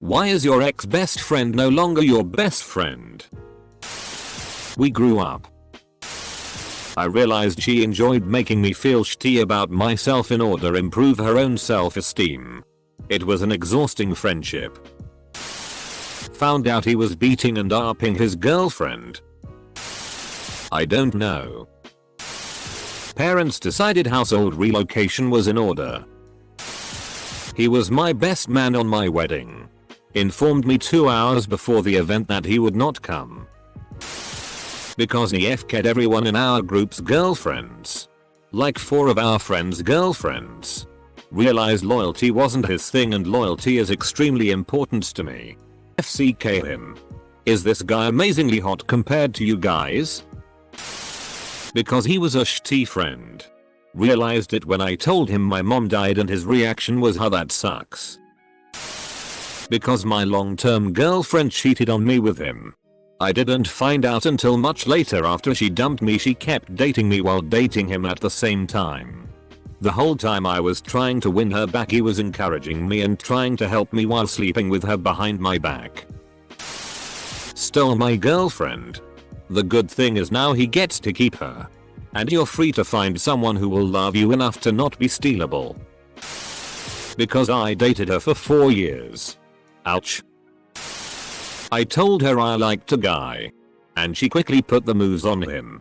Why is your ex-best friend no longer your best friend? We grew up. I realized she enjoyed making me feel shitty about myself in order to improve her own self-esteem. It was an exhausting friendship. Found out he was beating and arping his girlfriend. I don't know. Parents decided household relocation was in order. He was my best man on my wedding. Informed me 2 hours before the event that he would not come. Because he FK'd everyone in our group's girlfriends. Like 4 of our friends' girlfriends. Realized loyalty wasn't his thing and loyalty is extremely important to me. FCK him. Is this guy amazingly hot compared to you guys? Because he was a shitty friend. Realized it when I told him my mom died and his reaction was, "How that sucks." Because my long-term girlfriend cheated on me with him. I didn't find out until much later after she dumped me. She kept dating me while dating him at the same time. The whole time I was trying to win her back, he was encouraging me and trying to help me while sleeping with her behind my back. Stole my girlfriend. The good thing is now he gets to keep her. And you're free to find someone who will love you enough to not be stealable. Because I dated her for 4 years. Ouch. I told her I liked a guy. And she quickly put the moves on him.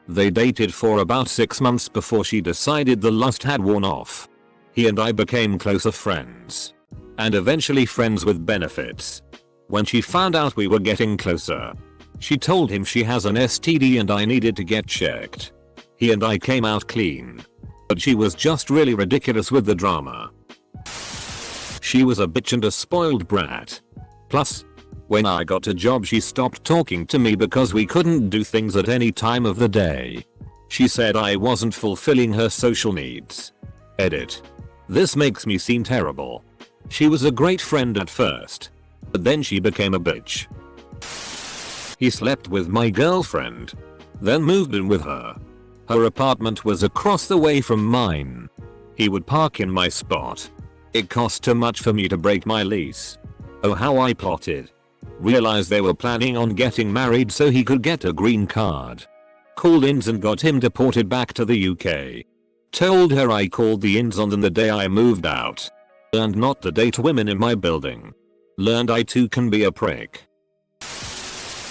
They dated for about 6 months before she decided the lust had worn off. He and I became closer friends. And eventually friends with benefits. When she found out we were getting closer, she told him she has an STD and I needed to get checked. He and I came out clean. But she was just really ridiculous with the drama. She was a bitch and a spoiled brat. Plus, when I got a job she stopped talking to me because we couldn't do things at any time of the day. She said I wasn't fulfilling her social needs. Edit. This makes me seem terrible. She was a great friend at first. But then she became a bitch. He slept with my girlfriend. Then moved in with her. Her apartment was across the way from mine. He would park in my spot. It cost too much for me to break my lease. Oh, how I plotted. Realized they were planning on getting married so he could get a green card. Called INS and got him deported back to the UK. Told her I called the INS on the day I moved out. Learned not to date women in my building. Learned I too can be a prick.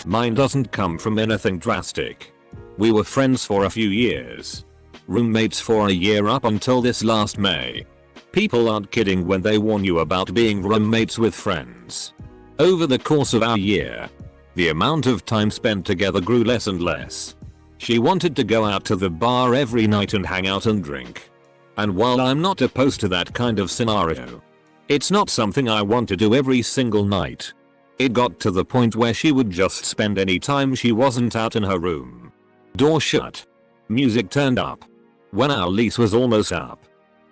Mine doesn't come from anything drastic. We were friends for a few years. Roommates for a year up until this last May. People aren't kidding when they warn you about being roommates with friends. Over the course of our year, the amount of time spent together grew less and less. She wanted to go out to the bar every night and hang out and drink. And while I'm not opposed to that kind of scenario, it's not something I want to do every single night. It got to the point where she would just spend any time she wasn't out in her room. Door shut. Music turned up. When our lease was almost up,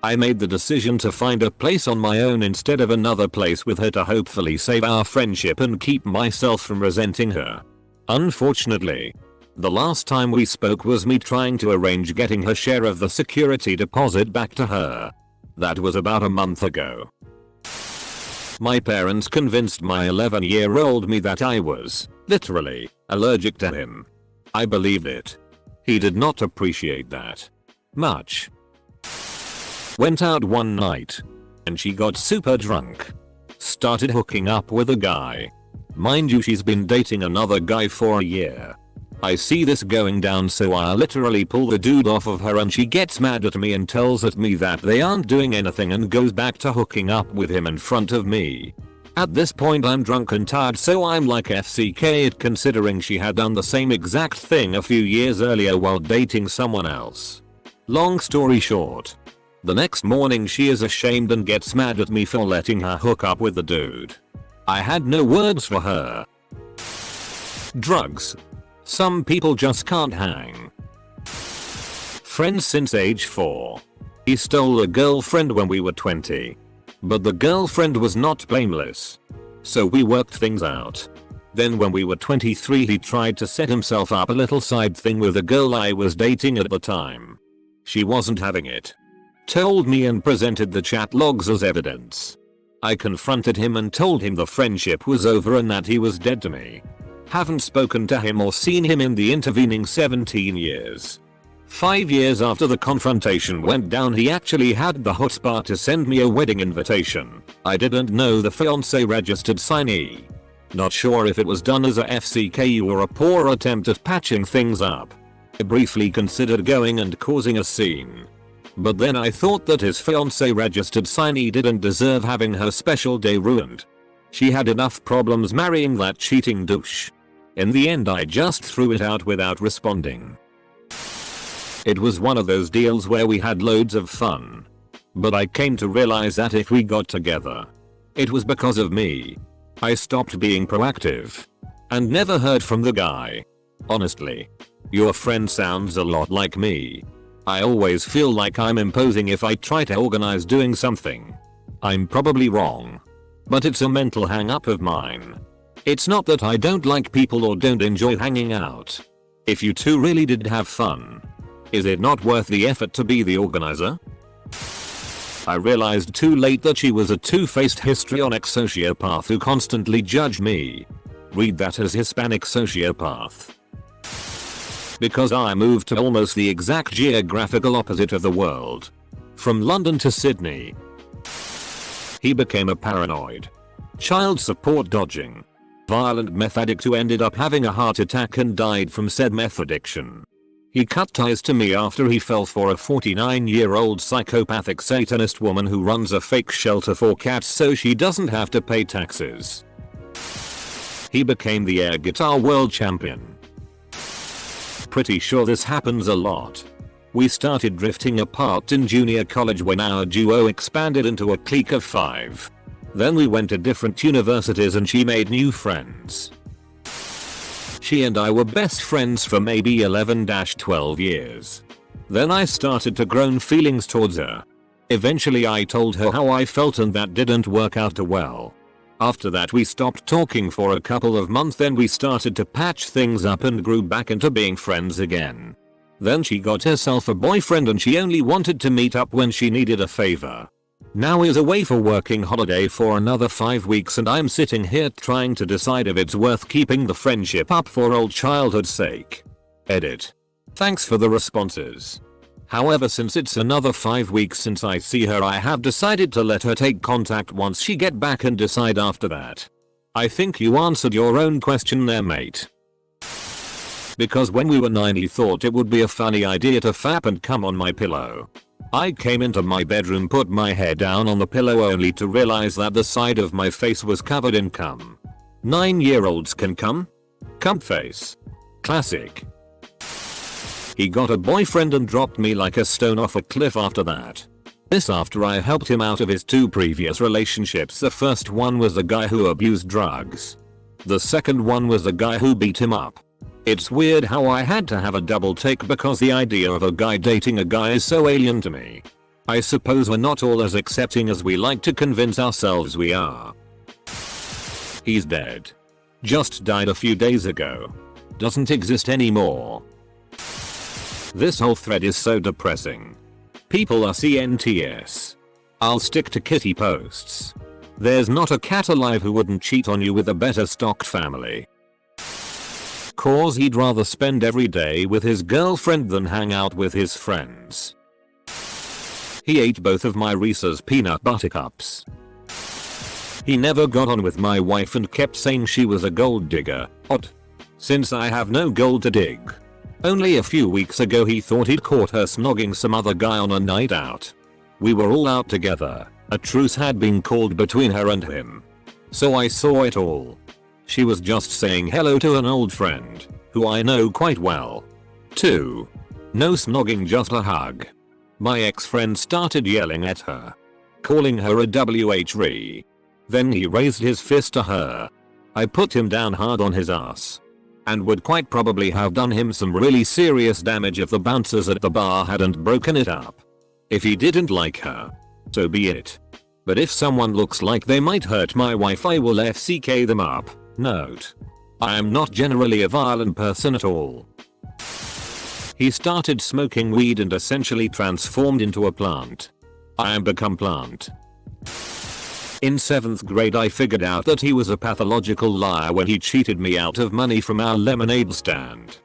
I made the decision to find a place on my own instead of another place with her to hopefully save our friendship and keep myself from resenting her. Unfortunately, the last time we spoke was me trying to arrange getting her share of the security deposit back to her. That was about a month ago. My parents convinced my 11-year-old me that I was, literally, allergic to him. I believed it. He did not appreciate that much. Went out one night. And she got super drunk. Started hooking up with a guy. Mind you, she's been dating another guy for a year. I see this going down, so I literally pull the dude off of her and she gets mad at me and tells at me that they aren't doing anything and goes back to hooking up with him in front of me. At this point I'm drunk and tired, so I'm like FCK it, considering she had done the same exact thing a few years earlier while dating someone else. Long story short, the next morning she is ashamed and gets mad at me for letting her hook up with the dude. I had no words for her. Drugs. Some people just can't hang. Friends since age 4. He stole a girlfriend when we were 20. But the girlfriend was not blameless. So we worked things out. Then when we were 23 he tried to set himself up a little side thing with a girl I was dating at the time. She wasn't having it. Told me and presented the chat logs as evidence. I confronted him and told him the friendship was over and that he was dead to me. Haven't spoken to him or seen him in the intervening 17 years. 5 years after the confrontation went down, he actually had the chutzpah to send me a wedding invitation. I didn't know the fiancé registered signee. Not sure if it was done as a FCKU or a poor attempt at patching things up. I briefly considered going and causing a scene. But then I thought that his fiancé registered signee didn't deserve having her special day ruined. She had enough problems marrying that cheating douche. In the end I just threw it out without responding. It was one of those deals where we had loads of fun. But I came to realize that if we got together, it was because of me. I stopped being proactive. And never heard from the guy. Honestly. Your friend sounds a lot like me. I always feel like I'm imposing if I try to organize doing something. I'm probably wrong. But it's a mental hang up of mine. It's not that I don't like people or don't enjoy hanging out. If you two really did have fun, is it not worth the effort to be the organizer? I realized too late that she was a two-faced histrionic sociopath who constantly judged me. Read that as Hispanic sociopath. Because I moved to almost the exact geographical opposite of the world. From London to Sydney. He became a paranoid, child support dodging, violent meth addict who ended up having a heart attack and died from said meth addiction. He cut ties to me after he fell for a 49-year-old psychopathic Satanist woman who runs a fake shelter for cats so she doesn't have to pay taxes. He became the air guitar world champion. Pretty sure this happens a lot. We started drifting apart in junior college when our duo expanded into a clique of 5. Then we went to different universities and she made new friends. She and I were best friends for maybe 11-12 years. Then I started to grow feelings towards her. Eventually I told her how I felt and that didn't work out too well. After that we stopped talking for a couple of months, then we started to patch things up and grew back into being friends again. Then she got herself a boyfriend and she only wanted to meet up when she needed a favor. Now is away for working holiday for another 5 weeks and I'm sitting here trying to decide if it's worth keeping the friendship up for old childhood's sake. Edit. Thanks for the responses. However, since it's another 5 weeks since I see her, I have decided to let her take contact once she get back and decide after that. I think you answered your own question there, mate. Because when we were 9 he thought it would be a funny idea to fap and come on my pillow. I came into my bedroom, put my head down on the pillow only to realize that the side of my face was covered in cum. 9-year-olds can cum? Cum face. Classic. He got a boyfriend and dropped me like a stone off a cliff after that. This after I helped him out of his 2 previous relationships. The first one was the guy who abused drugs. The second one was the guy who beat him up. It's weird how I had to have a double take because the idea of a guy dating a guy is so alien to me. I suppose we're not all as accepting as we like to convince ourselves we are. He's dead. Just died a few days ago. Doesn't exist anymore. This whole thread is so depressing. People are CNTS. I'll stick to kitty posts. There's not a cat alive who wouldn't cheat on you with a better stocked family. Cause he'd rather spend every day with his girlfriend than hang out with his friends. He ate both of my Reese's peanut butter cups. He never got on with my wife and kept saying she was a gold digger. Odd. Since I have no gold to dig. Only a few weeks ago he thought he'd caught her snogging some other guy on a night out. We were all out together. A truce had been called between her and him. So I saw it all. She was just saying hello to an old friend, who I know quite well. 2. No snogging, just a hug. My ex-friend started yelling at her, calling her a WHRE. Then he raised his fist to her. I put him down hard on his ass. And would quite probably have done him some really serious damage if the bouncers at the bar hadn't broken it up. If he didn't like her, so be it. But if someone looks like they might hurt my wife, I will FCK them up. Note. I am not generally a violent person at all. He started smoking weed and essentially transformed into a plant. I am become plant. In 7th grade I figured out that he was a pathological liar when he cheated me out of money from our lemonade stand.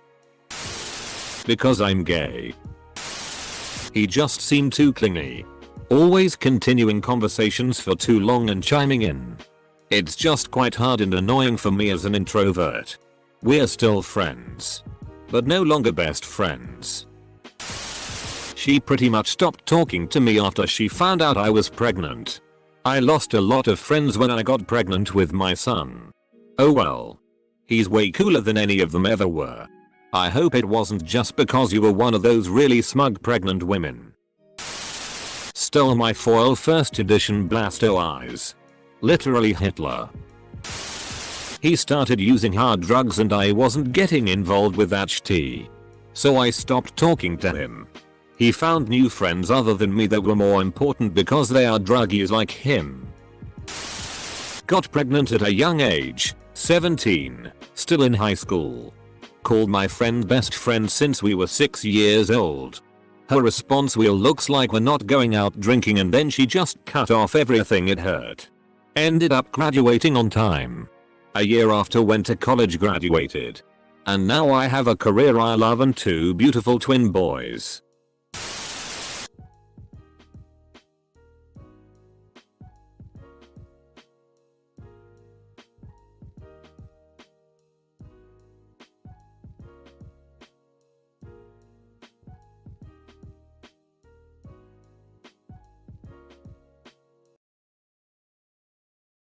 Because I'm gay. He just seemed too clingy. Always continuing conversations for too long and chiming in. It's just quite hard and annoying for me as an introvert. We're still friends, but no longer best friends. She pretty much stopped talking to me after she found out I was pregnant. I lost a lot of friends when I got pregnant with my son. Oh well. He's way cooler than any of them ever were. I hope it wasn't just because you were one of those really smug pregnant women. Stole my foil first edition Blasto Eyes. Literally Hitler. He started using hard drugs and I wasn't getting involved with that shit. So I stopped talking to him. He found new friends other than me that were more important because they are druggies like him. Got pregnant at a young age, 17, still in high school. Called my friend best friend since we were 6 years old. Her response wheel looks like we're not going out drinking and then she just cut off everything it hurt. Ended up graduating on time. A year after went to college, graduated. And now I have a career I love and 2 beautiful twin boys.